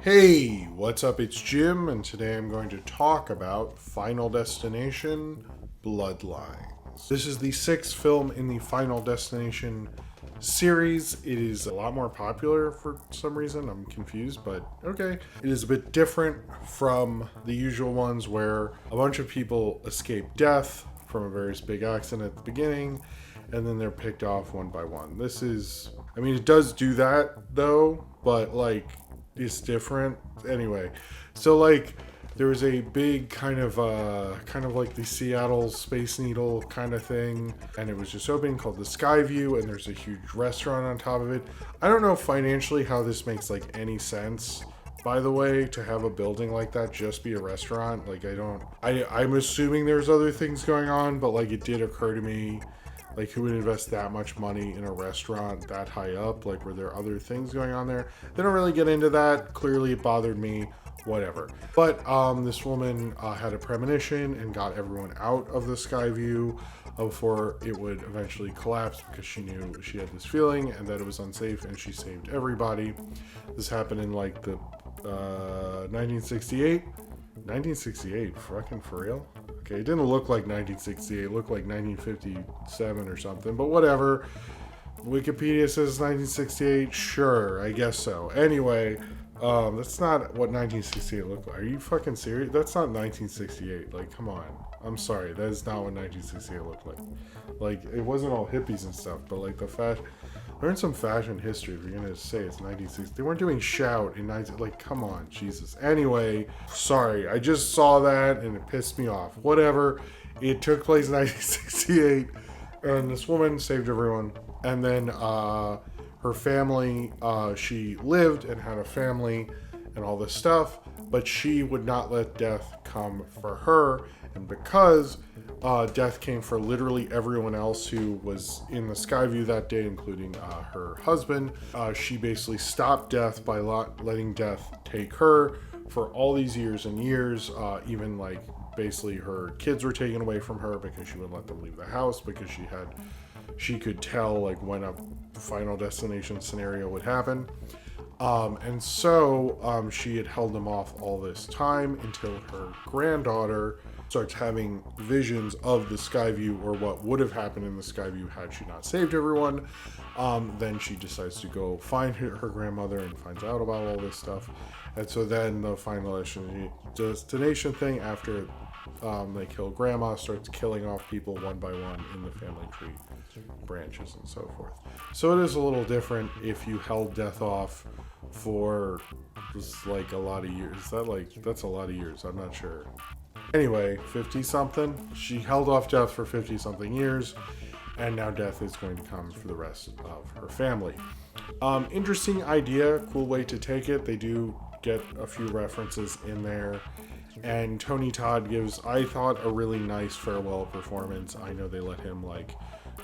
Hey, what's up? It's Jim, and today I'm going to talk about Final Destination Bloodlines. This is the sixth film in the Final Destination series. It is a lot more popular for some reason. I'm confused, but okay. It is a bit different from the usual ones where a bunch of people escape death from a very big accident at the beginning, and then they're picked off one by one. It does do that though, but it's different anyway. So there was a big kind of like the Seattle Space Needle kind of thing, and it was just opening called the Skyview, and there's a huge restaurant on top of it. I don't know financially how this makes any sense, by the way, to have a building like that just be a restaurant. I'm assuming there's other things going on, but it did occur to me, who would invest that much money in a restaurant that high up? Were there other things going on there? They don't really get into that. Clearly it bothered me, whatever. But this woman had a premonition and got everyone out of the Skyview before it would eventually collapse, because she knew she had this feeling and that it was unsafe, and she saved everybody. This happened in the 1968. 1968, fucking for real? Okay, it didn't look like 1968, it looked like 1957 or something, but whatever. Wikipedia says 1968, sure, I guess so. Anyway, that's not what 1968 looked like. Are you fucking serious? That's not 1968, come on. I'm sorry, that is not what 1968 looked like. It wasn't all hippies and stuff, but the fashion. Learn some fashion history if you're gonna say it's 1960. They weren't doing Shout in 19. Come on, Jesus. Anyway, sorry, I just saw that and it pissed me off. Whatever. It took place in 1968, and this woman saved everyone. And then her family, she lived and had a family and all this stuff, but she would not let death come for her. And because death came for literally everyone else who was in the Skyview that day, including her husband, she basically stopped death by letting death take her for all these years and years. Even basically her kids were taken away from her because she wouldn't let them leave the house, because she could tell when a Final Destination scenario would happen. And so she had held them off all this time until her granddaughter starts having visions of the Skyview, or what would have happened in the Skyview had she not saved everyone. Then she decides to go find her grandmother and finds out about all this stuff. And so then the Final Destination thing, after they kill grandma, starts killing off people one by one in the family tree branches and so forth. So it is a little different if you held death off for just a lot of years. That's a lot of years, I'm not sure. Anyway, 50 something. She held off death for 50 something years, and now death is going to come for the rest of her family. Interesting idea, cool way to take it. They do get a few references in there, and Tony Todd gives, I thought, a really nice farewell performance. I know they let him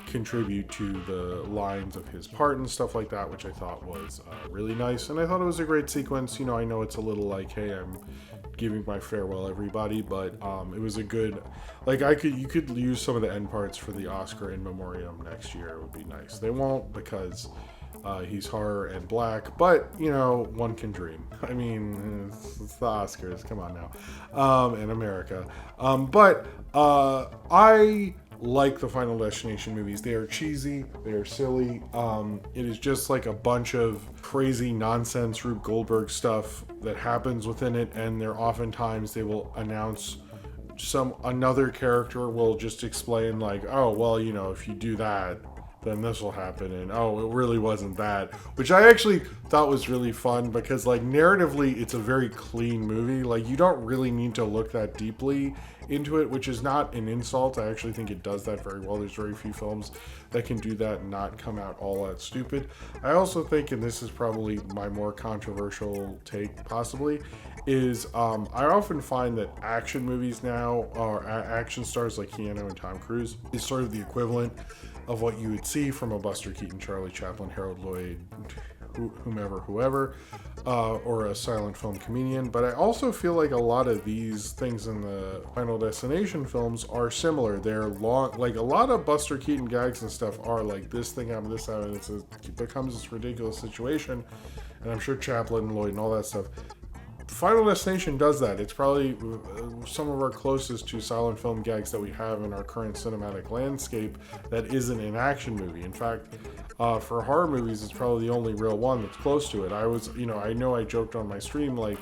contribute to the lines of his part and stuff like that, which I thought was really nice, and I thought it was a great sequence. I know it's a little hey, I'm giving my farewell everybody, but it was a good, you could use some of the end parts for the Oscar in memoriam next year. It would be nice. They won't, because he's horror and black, but one can dream. It's the Oscars, come on now, in America. But I like the Final Destination movies. They are cheesy, they are silly. It is just a bunch of crazy nonsense Rube Goldberg stuff that happens within it, and they're oftentimes they will announce another character will just explain oh well, if you do that, then this will happen, and oh, it really wasn't that, which I actually thought was really fun, because narratively it's a very clean movie. You don't really need to look that deeply into it, which is not an insult. I actually think it does that very well. There's very few films that can do that and not come out all that stupid. I also think, and this is probably my more controversial take possibly, is I often find that action movies now, or action stars like Keanu and Tom Cruise, is sort of the equivalent of what you would see from a Buster Keaton, Charlie Chaplin, Harold Lloyd, whoever, or a silent film comedian. But I also feel like a lot of these things in the Final Destination films are similar. They're long, a lot of Buster Keaton gags and stuff are this thing happened, this happened, it becomes this ridiculous situation. And I'm sure Chaplin, Lloyd, and all that stuff Final Destination does that. It's probably some of our closest to silent film gags that we have in our current cinematic landscape that isn't an action movie. In fact, for horror movies, it's probably the only real one that's close to it. I know I joked on my stream like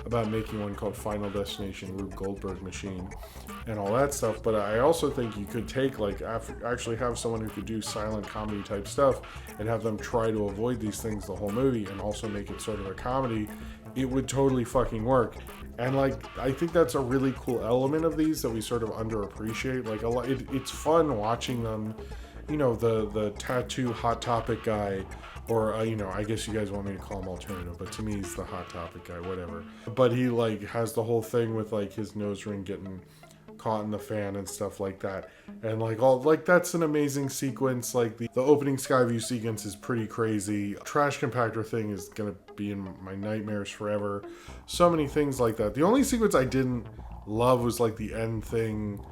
about making one called Final Destination Rube Goldberg Machine and all that stuff, but I also think you could take like actually have someone who could do silent comedy type stuff and have them try to avoid these things the whole movie and also make it sort of a comedy. It would totally fucking work. And like I think that's a really cool element of these that we sort of underappreciate. Like it's fun watching them, the tattoo Hot Topic guy, or I guess you guys want me to call him alternative, but to me he's the Hot Topic guy, whatever. But he like has the whole thing with like his nose ring getting caught in the fan and stuff like that, and like that's an amazing sequence. Like the opening Skyview sequence is pretty crazy. Trash compactor thing is gonna be in my nightmares forever. So many things like that. The only sequence I didn't love was like the end thing,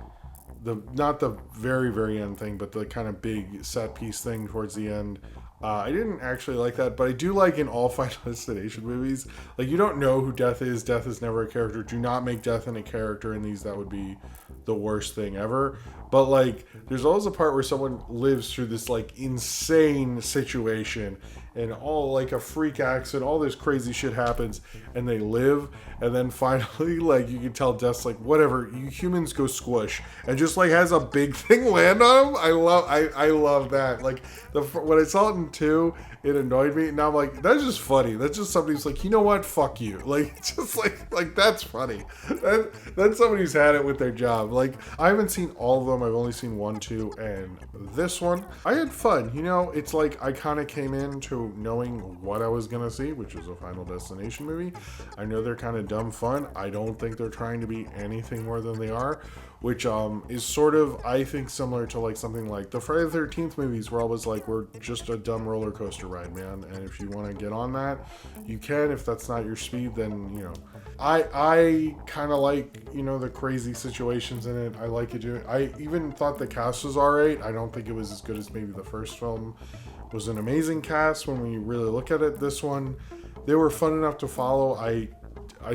not the very very end thing, but the kind of big set piece thing towards the end. I didn't actually like that, but I do like in all Final Destination movies, like you don't know who Death is. Death is never a character. Do not make Death in a character in these. That would be the worst thing ever. But like there's always a part where someone lives through this like insane situation and all like a freak accident, all this crazy shit happens and they live, and then finally like you can tell Death's like, whatever, you humans go squish, and just like has a big thing land on him. I love that. Like when I saw it in 2, it annoyed me. Now I'm like, that's just funny. That's just somebody who's like, you know what, fuck you. Like just like that's funny. That's somebody who's had it with their job. Like I haven't seen all of them. I've only seen 1, 2, and this one. I had fun. It's like I kind of came into knowing what I was gonna see, which is a Final Destination movie. I know they're kind of dumb fun. I don't think they're trying to be anything more than they are, which is sort of, I think, similar to like something like the Friday the 13th movies, where I was like, we're just a dumb roller coaster ride, man, and if you want to get on that, you can. If that's not your speed, then I kind of like the crazy situations in it. I like it. I even thought the cast was alright. I don't think it was as good as maybe the first film was an amazing cast when we really look at it. This one, they were fun enough to follow. I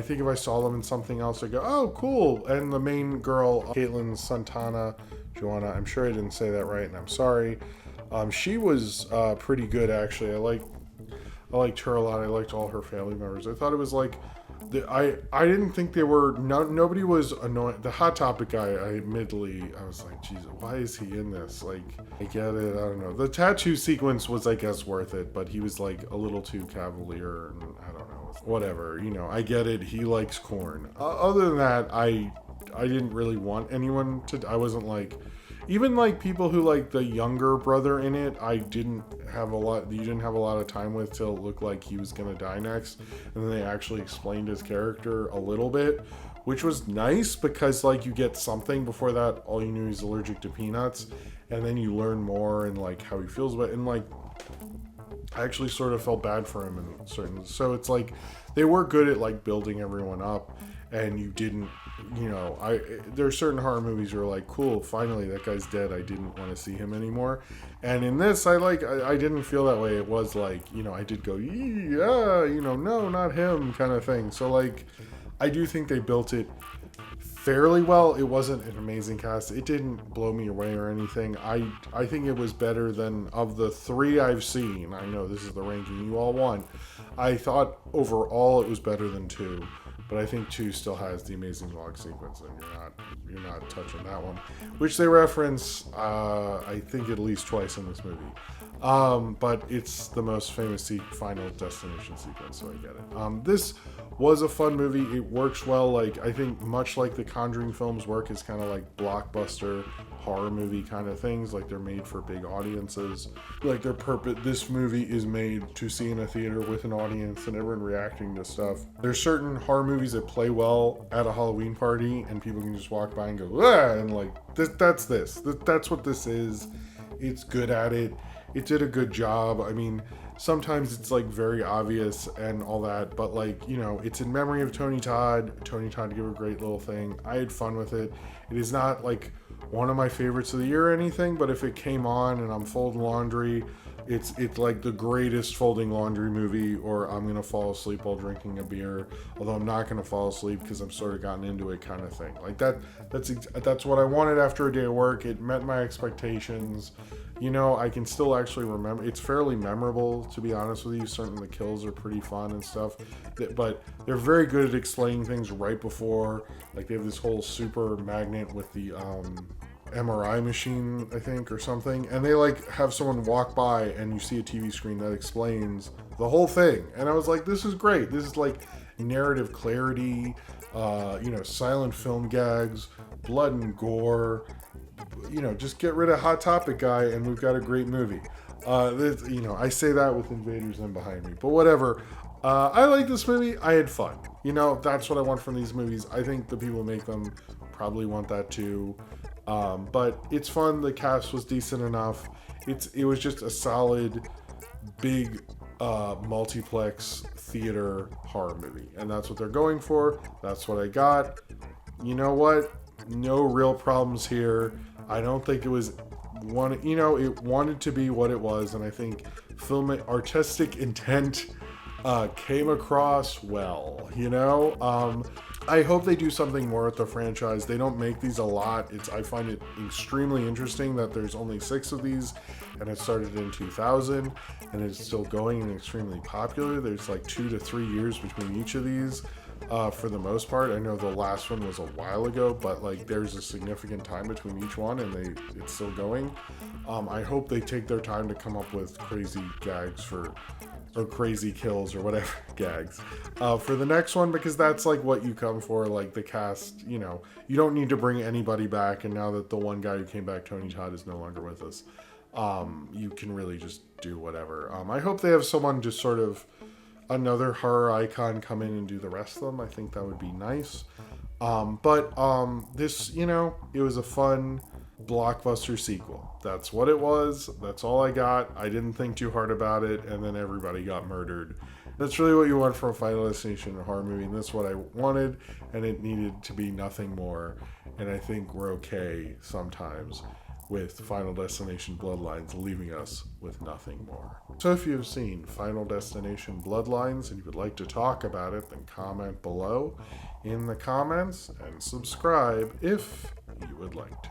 think if I saw them in something else, I'd go, oh, cool. And the main girl, Caitlin Santana, Joanna, I'm sure I didn't say that right, and I'm sorry. She was pretty good, actually. I liked her a lot. I liked all her family members. I thought it was like, I didn't think they were, nobody was annoying. The Hot Topic guy, I was like, Jesus, why is he in this? Like, I get it, I don't know. The tattoo sequence was, I guess, worth it, but he was like a little too cavalier, and I don't know. Whatever, I get it. He likes corn. Other than that, I didn't really want anyone to, I wasn't like, even like people who like the younger brother in it, you didn't have a lot of time with till it looked like he was gonna die next, and then they actually explained his character a little bit, which was nice because like you get something. Before that, all you knew he's allergic to peanuts, and then you learn more and like how he feels about it, and like I actually sort of felt bad for him in certain, so it's like they were good at like building everyone up, and you didn't, there are certain horror movies where like, cool, finally that guy's dead, I didn't want to see him anymore. And in this, I didn't feel that way. It was like, I did go, yeah, no, not him kind of thing. So like, I do think they built it fairly well. It wasn't an amazing cast. It didn't blow me away or anything. I think it was better than, of the 3 I've seen, I know this is the ranking you all want, I thought overall it was better than 2. But I think 2 still has the amazing log sequence, and you're not touching that one, which they reference, I think at least twice in this movie. But it's the most famous Final Destination sequence, so I get it. This was a fun movie. It works well. Like, I think much like the Conjuring films work as kind of like blockbuster horror movie kind of things. Like, they're made for big audiences. Like, this movie is made to see in a theater with an audience and everyone reacting to stuff. There's certain horror movies that play well at a Halloween party and people can just walk by and go, ah, and like, that's what this is. It's good at it. It did a good job. I mean, sometimes it's like very obvious and all that, but like, it's in memory of Tony Todd. Tony Todd gave a great little thing. I had fun with it. It is not like one of my favorites of the year or anything, but if it came on and I'm folding laundry, It's like the greatest folding laundry movie, or I'm gonna fall asleep while drinking a beer, although I'm not gonna fall asleep because I'm sort of gotten into it, kind of thing. Like that. That's what I wanted after a day of work. It met my expectations. You know, I can still actually remember. It's fairly memorable, to be honest with you. Certainly, the kills are pretty fun and stuff, but they're very good at explaining things right before. Like they have this whole super magnet with the MRI machine, I think, or something, and they like have someone walk by and you see a TV screen that explains the whole thing. And I was like, this is great. This is like narrative clarity, silent film gags, blood and gore. Just get rid of Hot Topic guy and we've got a great movie. I say that with Invaders in behind me, but whatever. I like this movie. I had fun. That's what I want from these movies. I think the people who make them probably want that too. But it's fun. The cast was decent enough. It was just a solid, big, multiplex theater horror movie, and that's what they're going for. That's what I got. You know what? No real problems here. I don't think it was one. It wanted to be what it was, and I think artistic intent came across well. I hope they do something more with the franchise. They don't make these a lot. I find it extremely interesting that there's only 6 of these, and it started in 2000, and it's still going and extremely popular. There's like 2 to 3 years between each of these, for the most part. I know the last one was a while ago, but like there's a significant time between each one, and it's still going. I hope they take their time to come up with crazy gags or crazy kills or whatever gags for the next one, because that's like what you come for. Like the cast, you don't need to bring anybody back, and now that the one guy who came back, Tony Todd, is no longer with us, you can really just do whatever. I hope they have someone, just sort of another horror icon, come in and do the rest of them. I think that would be nice. This, it was a fun blockbuster sequel. That's what it was. That's all I got. I didn't think too hard about it, and then everybody got murdered. That's really what you want from a Final Destination horror movie, and that's what I wanted, and it needed to be nothing more. And I think we're okay sometimes with Final Destination Bloodlines leaving us with nothing more. So if you've seen Final Destination Bloodlines and you would like to talk about it, then comment below in the comments and subscribe if you would like to.